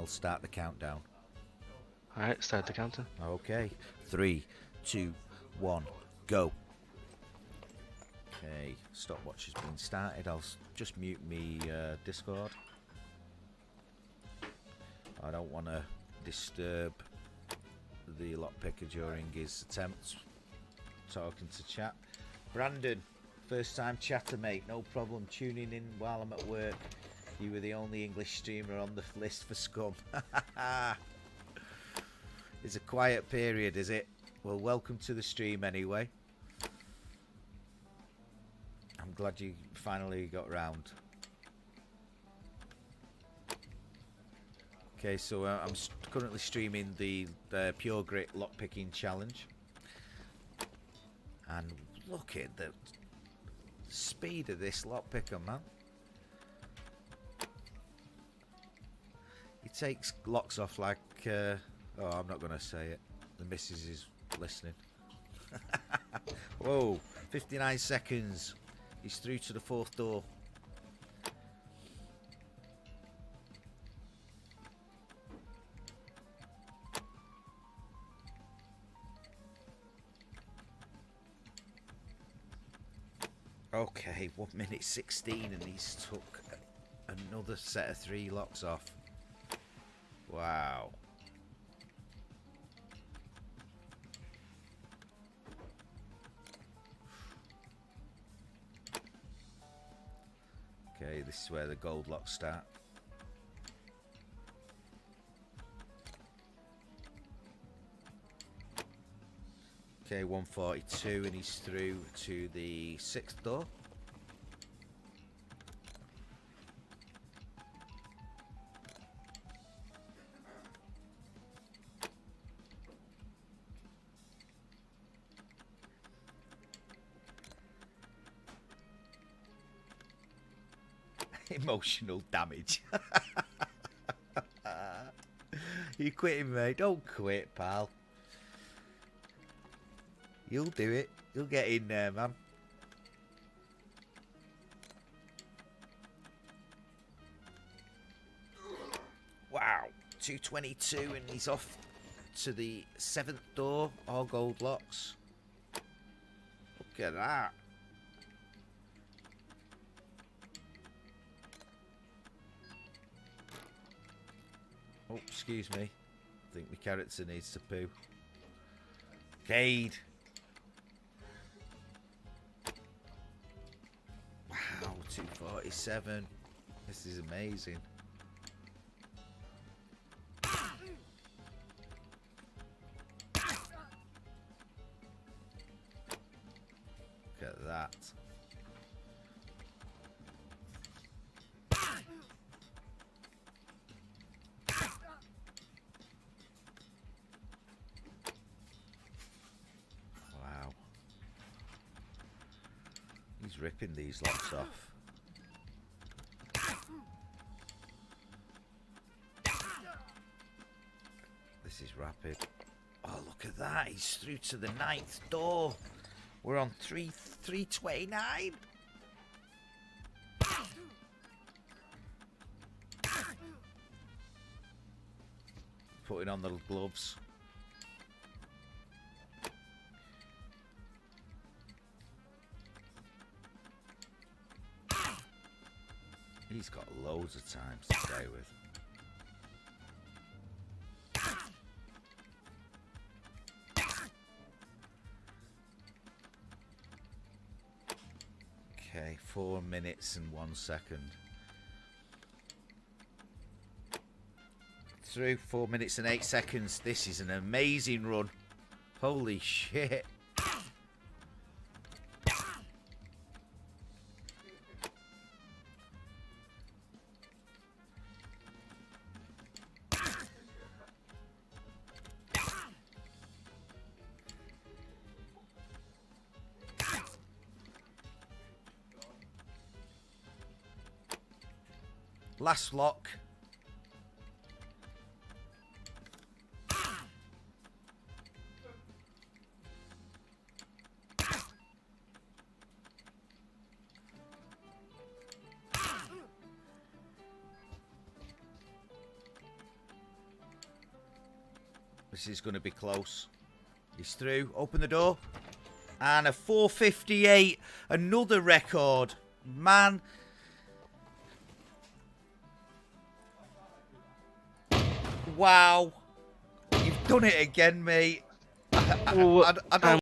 I'll start the countdown. Alright, start the counter. Okay. 3, 2, 1, go. Okay, stopwatch has been started. I'll just mute me Discord. I don't want to disturb the lockpicker during his attempts talking to chat. Brandon, first time chatter, mate. No problem tuning in while I'm at work. You were the only English streamer on the list for Scum. It's a quiet period, is it? Well, welcome to the stream anyway. I'm glad you finally got round. Okay, so I'm currently streaming the PUREGRIT lockpicking challenge. And look at the speed of this lockpicker, man. He takes locks off like... oh, I'm not going to say it. The missus is listening. Whoa, 59 seconds. He's through to the 4th door. Okay, 1 minute 16 and he's took another set of 3 locks off. Wow. Okay, this is where the gold locks start. Okay, 142 and he's through to the 6th door. Emotional damage. You quitting, mate? Don't quit, pal. You'll do it. You'll get in there, man. Wow. 222 and he's off to the 7th door. All gold locks. Look at that. Oh, excuse me. I think my character needs to poo. Cade. Wow, 247. This is amazing. Look at that. Wow. He's ripping these locks off. This is rapid. Oh, look at that. He's through to the 9th door. We're on 329. Putting on the gloves. He's got loads of time to play with. Okay, 4 minutes and 1 second. Through 4 minutes and 8 seconds. This is an amazing run. Holy shit. Last lock. This is going to be close. He's through. Open the door. And a 4:58. Another record. Man. Wow. You've done it again, mate. I don't